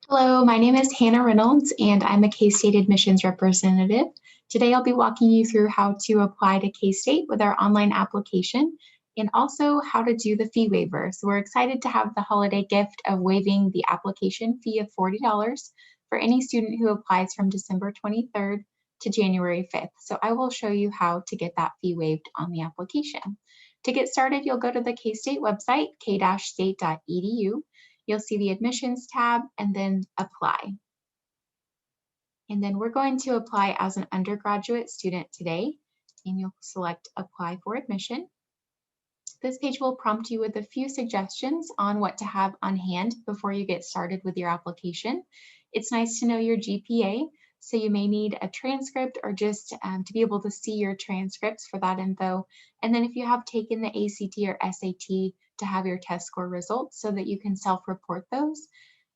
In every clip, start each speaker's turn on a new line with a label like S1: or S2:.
S1: Hello, my name is Hannah Reynolds, and I'm a K-State admissions representative. Today, I'll be walking you through how to apply to K-State with our online application and also how to do the fee waiver. So we're excited to have the holiday gift of waiving the application fee of $40 for any student who applies from December 23rd to January 5th. So I will show you how to get that fee waived on the application. To get started, you'll go to the K-State website, k-state.edu. You'll see the admissions tab and then apply. And then we're going to apply as an undergraduate student today, and you'll select apply for admission. This page will prompt you with a few suggestions on what to have on hand before you get started with your application. It's nice to know your GPA, so you may need a transcript or just to be able to see your transcripts for that info. And then if you have taken the ACT or SAT, to have your test score results so that you can self-report those.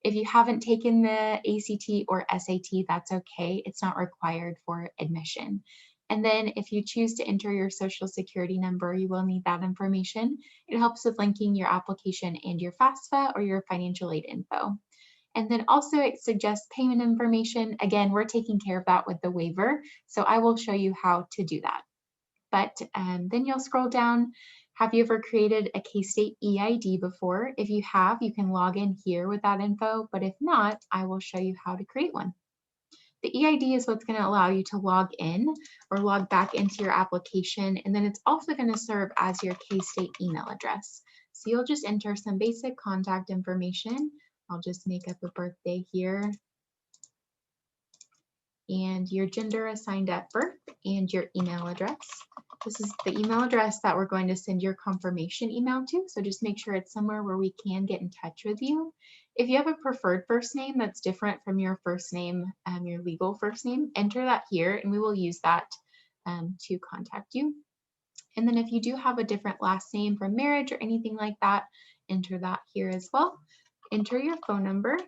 S1: If you haven't taken the ACT or SAT, that's okay. It's not required for admission. And then if you choose to enter your social security number, you will need that information. It helps with linking your application and your FAFSA or your financial aid info. And then also it suggests payment information. Again, we're taking care of that with the waiver, so I will show you how to do that. But then you'll scroll down. Have you ever created a K-State EID before? If you have, you can log in here with that info, but if not, I will show you how to create one. The EID is what's going to allow you to log in or log back into your application, and then it's also going to serve as your K-State email address. So you'll just enter some basic contact information. I'll just make up a birthday here, and your gender assigned at birth, and your email address. This is the email address that we're going to send your confirmation email to, so just make sure it's somewhere where we can get in touch with you. If you have a preferred first name that's different from your first name, your legal first name, enter that here and we will use that to contact you. And then if you do have a different last name from marriage or anything like that, enter that here as well. Enter your phone number.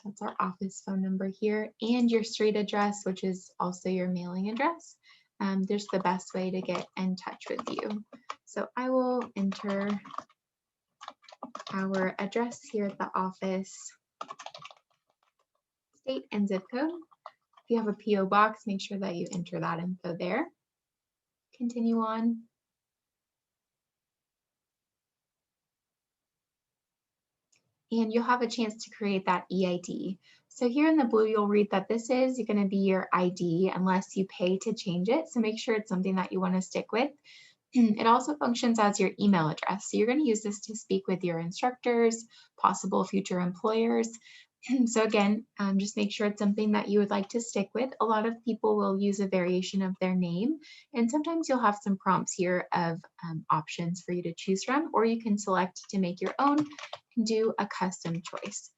S1: That's our office phone number here, and your street address, which is also your mailing address. There's the best way to get in touch with you. So I will enter our address here at the office, state and zip code. If you have a PO box, make sure that you enter that info there. Continue on. And you'll have a chance to create that EID. So here in the blue, you'll read that this is going to be your ID unless you pay to change it. So make sure it's something that you want to stick with. It also functions as your email address. So you're going to use this to speak with your instructors, possible future employers. So again, just make sure it's something that you would like to stick with. A lot of people will use a variation of their name, and sometimes you'll have some prompts here of options for you to choose from, or you can select to make your own and do a custom choice.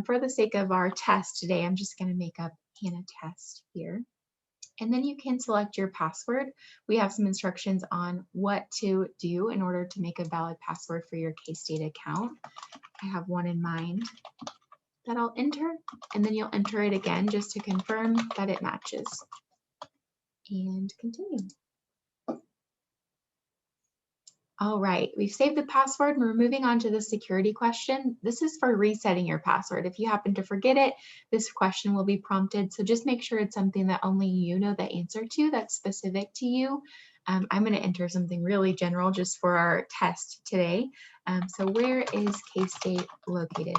S1: For the sake of our test today, I'm just going to make up Hannah Test here. And then you can select your password. We have some instructions on what to do in order to make a valid password for your K-State account. I have one in mind that I'll enter, and then you'll enter it again just to confirm that it matches. And continue. All right, we've saved the password and we're moving on to the security question. This is for resetting your password. If you happen to forget it, this question will be prompted. So just make sure it's something that only you know the answer to, that's specific to you. I'm going to enter something really general just for our test today. So where is K-State located?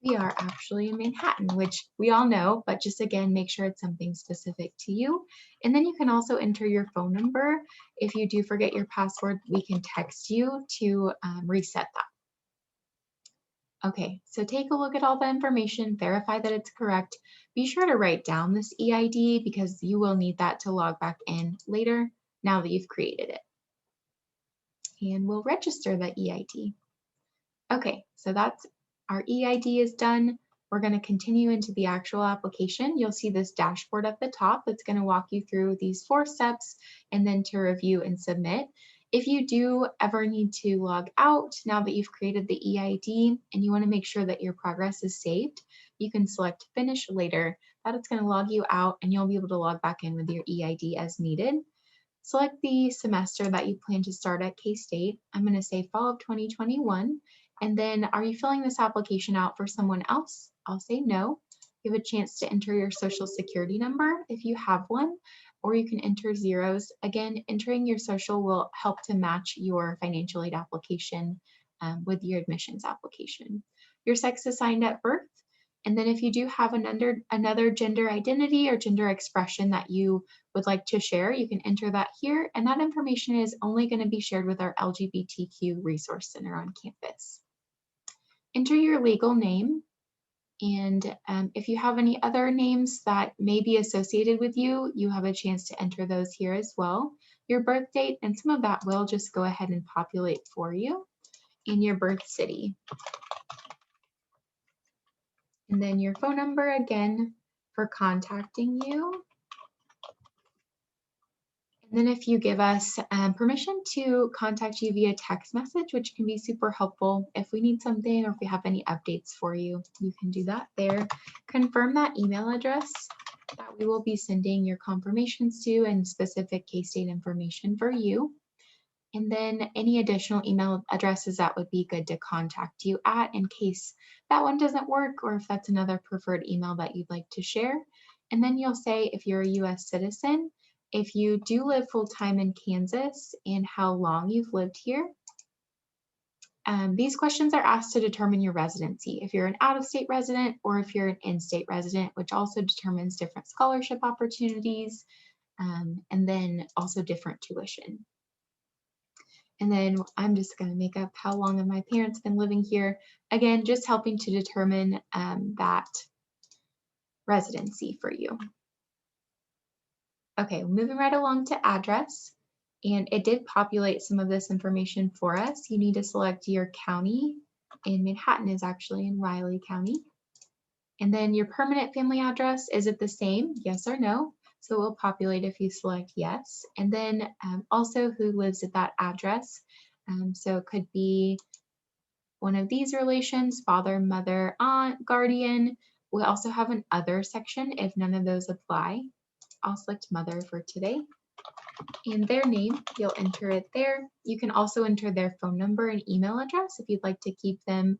S1: We are actually in Manhattan, which we all know, but just again, make sure it's something specific to you. And then you can also enter your phone number. If you do forget your password, we can text you to reset that. Okay, so take a look at all the information, verify that it's correct. Be sure to write down this EID because you will need that to log back in later now that you've created it. And we'll register the EID. Okay, so that's our EID is done. We're going to continue into the actual application. You'll see this dashboard at the top that's going to walk you through these 4 steps and then to review and submit. If you do ever need to log out now that you've created the EID and you want to make sure that your progress is saved, you can select Finish Later. That's going to log you out and you'll be able to log back in with your EID as needed. Select the semester that you plan to start at K-State. I'm going to say fall of 2021. And then, are you filling this application out for someone else? I'll say no. You have a chance to enter your social security number if you have one, or you can enter zeros. Again, entering your social will help to match your financial aid application with your admissions application. Your sex assigned at birth. And then if you do have another gender identity or gender expression that you would like to share, you can enter that here. And that information is only going to be shared with our LGBTQ Resource Center on campus. Enter your legal name. And if you have any other names that may be associated with you, you have a chance to enter those here as well. Your birth date, and some of that will just go ahead and populate for you, and your birth city. And then your phone number again for contacting you. And then if you give us permission to contact you via text message, which can be super helpful if we need something or if we have any updates for you, you can do that there. Confirm that email address that we will be sending your confirmations to and specific K-State information for you. And then any additional email addresses that would be good to contact you at in case that one doesn't work or if that's another preferred email that you'd like to share. And then you'll say if you're a US citizen, if you do live full-time in Kansas, and how long you've lived here. These questions are asked to determine your residency, if you're an out-of-state resident or if you're an in-state resident, which also determines different scholarship opportunities, and then also different tuition. And then I'm just going to make up how long have my parents been living here. Again, just helping to determine that residency for you. Okay, moving right along to address, and it did populate some of this information for us. You need to select your county, and Manhattan is actually in Riley County. And then your permanent family address, is it the same? Yes or no? So it will populate if you select yes. And then also who lives at that address. So it could be one of these relations, father, mother, aunt, guardian. We also have an other section if none of those apply. I'll select mother for today. And their name, you'll enter it there. You can also enter their phone number and email address if you'd like to keep them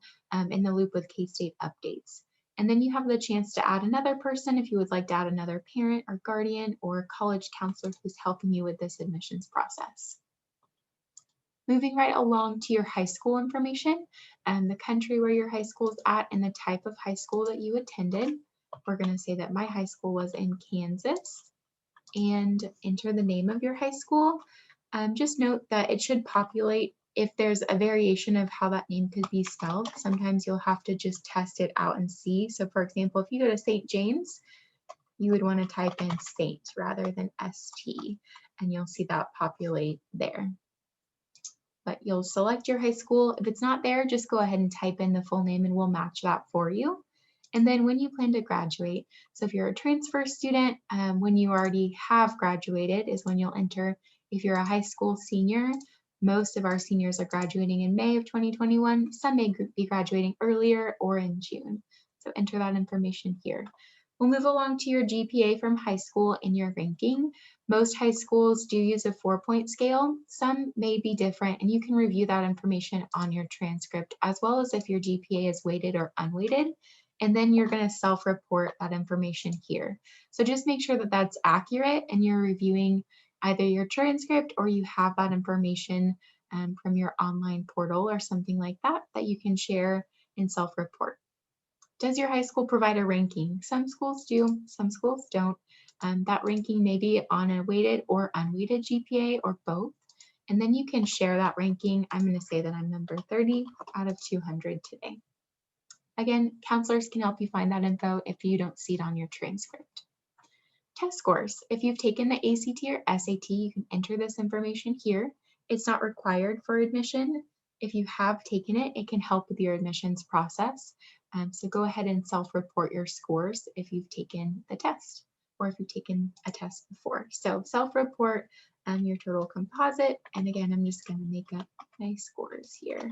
S1: in the loop with K-State updates. And then you have the chance to add another person if you would like to add another parent or guardian or college counselor who's helping you with this admissions process. Moving right along to your high school information and the country where your high school is at and the type of high school that you attended. We're going to say that my high school was in Kansas. And enter the name of your high school. Just note that it should populate if there's a variation of how that name could be spelled. Sometimes you'll have to just test it out and see. So for example, if you go to St. James, you would want to type in Saint rather than ST, and you'll see that populate there. But you'll select your high school. If it's not there, just go ahead and type in the full name and we'll match that for you. And then when you plan to graduate, so if you're a transfer student, when you already have graduated is when you'll enter. If you're a high school senior, most of our seniors are graduating in May of 2021. Some may be graduating earlier or in June. So enter that information here. We'll move along to your GPA from high school and your ranking. Most high schools do use a 4-point scale. Some may be different, and you can review that information on your transcript, as well as if your GPA is weighted or unweighted. And then you're going to self-report that information here. So just make sure that that's accurate and you're reviewing either your transcript or you have that information from your online portal or something like that that you can share and self-report. Does your high school provide a ranking? Some schools do, some schools don't. That ranking may be on a weighted or unweighted GPA or both. And then you can share that ranking. I'm going to say that I'm number 30 out of 200 today. Again, counselors can help you find that info if you don't see it on your transcript. Test scores. If you've taken the ACT or SAT, you can enter this information here. It's not required for admission. If you have taken it, it can help with your admissions process. So go ahead and self-report your scores if you've taken the test or if you've taken a test before. So self-report your total composite. And again, I'm just going to make up my scores here.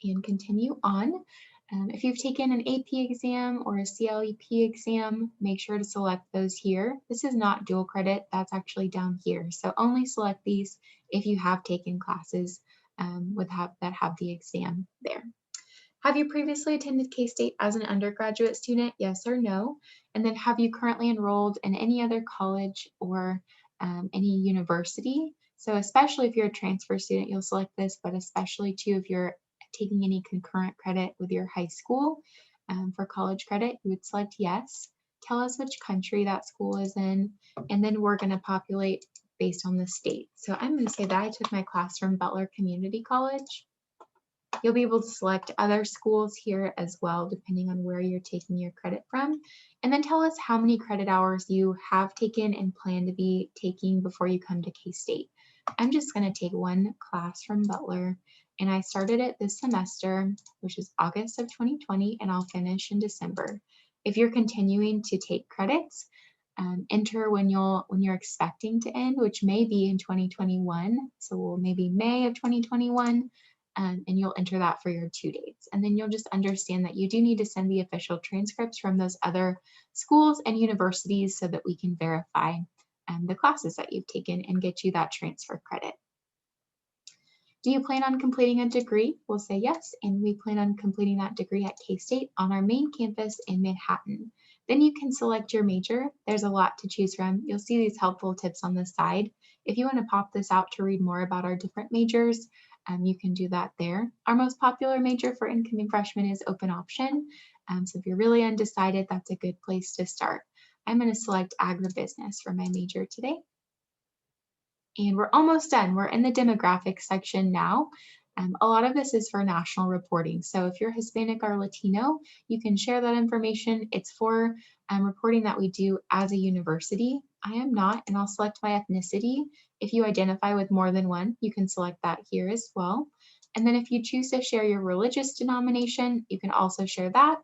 S1: And continue on. If you've taken an AP exam or a CLEP exam, make sure to select those here. This is not dual credit, that's actually down here. So only select these if you have taken classes that have the exam there. Have you previously attended K-State as an undergraduate student? Yes or no? And then have you currently enrolled in any other college or any university? So especially if you're a transfer student, you'll select this, but especially too if you're taking any concurrent credit with your high school for college credit, you would select yes. Tell us which country that school is in, and then we're going to populate based on the state. So I'm going to say that I took my class from Butler Community College. You'll be able to select other schools here as well, depending on where you're taking your credit from. And then tell us how many credit hours you have taken and plan to be taking before you come to K-State. I'm just going to take one class from Butler, and I started it this semester, which is August of 2020, and I'll finish in December. If you're continuing to take credits, enter when you're expecting to end, which may be in 2021, so maybe May of 2021. And you'll enter that for your 2 dates. And then you'll just understand that you do need to send the official transcripts from those other schools and universities so that we can verify the classes that you've taken and get you that transfer credit. Do you plan on completing a degree? We'll say yes, and we plan on completing that degree at K-State on our main campus in Manhattan. Then you can select your major. There's a lot to choose from. You'll see these helpful tips on the side. If you want to pop this out to read more about our different majors, you can do that there. Our most popular major for incoming freshmen is open option. So if you're really undecided, that's a good place to start. I'm going to select agribusiness for my major today. And we're almost done. We're in the demographics section now. A lot of this is for national reporting. So if you're Hispanic or Latino, you can share that information. It's for reporting that we do as a university. I am not, and I'll select my ethnicity. If you identify with more than one, you can select that here as well. And then if you choose to share your religious denomination, you can also share that.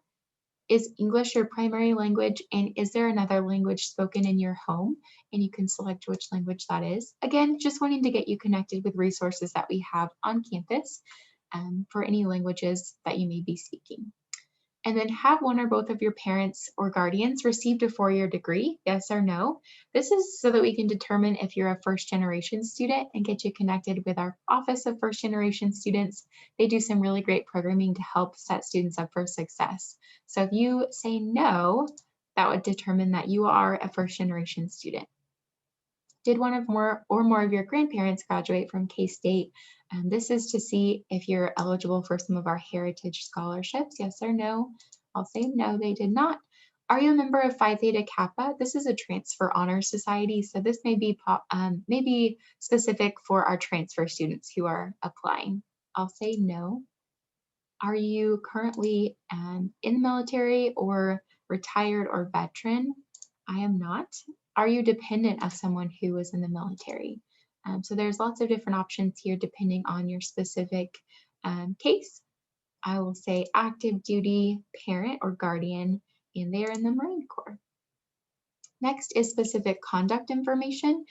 S1: Is English your primary language, and is there another language spoken in your home? And you can select which language that is. Again, just wanting to get you connected with resources that we have on campus for any languages that you may be speaking. And then have one or both of your parents or guardians received a four-year degree, yes or no. This is so that we can determine if you're a first-generation student and get you connected with our Office of First-Generation Students. They do some really great programming to help set students up for success. So if you say no, that would determine that you are a first-generation student. Did one or more of your grandparents graduate from K-State? This is to see if you're eligible for some of our heritage scholarships, yes or no. I'll say no, they did not. Are you a member of Phi Theta Kappa? This is a transfer honor society, so this may be specific for our transfer students who are applying. I'll say no. Are you currently in the military or retired or veteran? I am not. Are you dependent of someone who is in the military? So there's lots of different options here depending on your specific case. I will say active duty parent or guardian, and they are in the Marine Corps. Next is specific conduct information.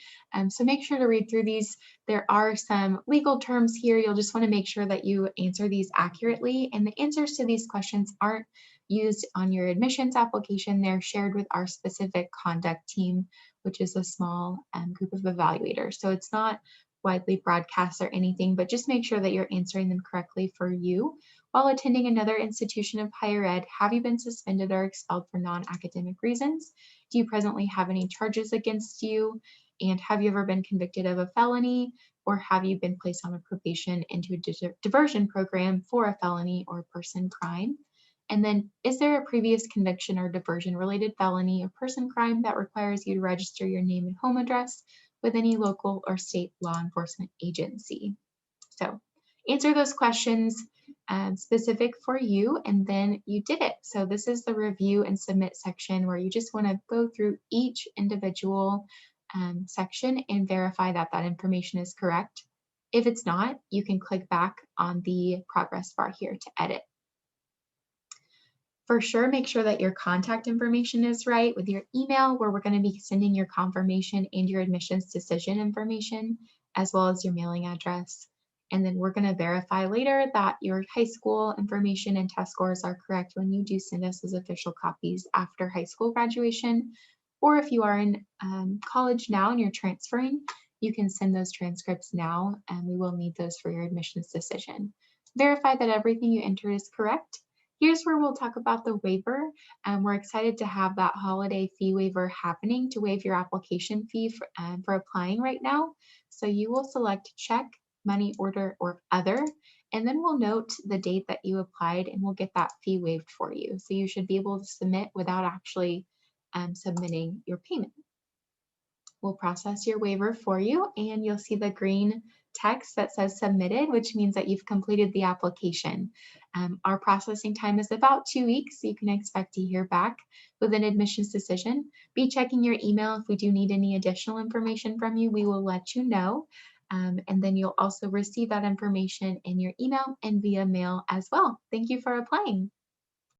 S1: So make sure to read through these. There are some legal terms here. You'll just want to make sure that you answer these accurately. And the answers to these questions aren't used on your admissions application. They're shared with our specific conduct team, which is a small group of evaluators. So it's not widely broadcast or anything, but just make sure that you're answering them correctly for you. While attending another institution of higher ed, have you been suspended or expelled for non-academic reasons? Do you presently have any charges against you? And have you ever been convicted of a felony, or have you been placed on a probation into a diversion program for a felony or person crime? And then, is there a previous conviction or diversion related felony or person crime that requires you to register your name and home address with any local or state law enforcement agency? So answer those questions specific for you, and then you did it. So this is the review and submit section where you just want to go through each individual section and verify that that information is correct. If it's not, you can click back on the progress bar here to edit. For sure, make sure that your contact information is right with your email, where we're going to be sending your confirmation and your admissions decision information, as well as your mailing address. And then we're going to verify later that your high school information and test scores are correct when you do send us those official copies after high school graduation. Or if you are in college now and you're transferring, you can send those transcripts now, and we will need those for your admissions decision. Verify that everything you enter is correct. Here's where we'll talk about the waiver. We're excited to have that holiday fee waiver happening to waive your application fee for applying right now. So you will select check, money order, or other, and then we'll note the date that you applied and we'll get that fee waived for you. So you should be able to submit without actually submitting your payment. We'll process your waiver for you, and you'll see the green text that says submitted, which means that you've completed the application. Our processing time is about 2 weeks, so you can expect to hear back with an admissions decision. Be checking your email. If we do need any additional information from you, we will let you know. And then you'll also receive that information in your email and via mail as well. Thank you for applying.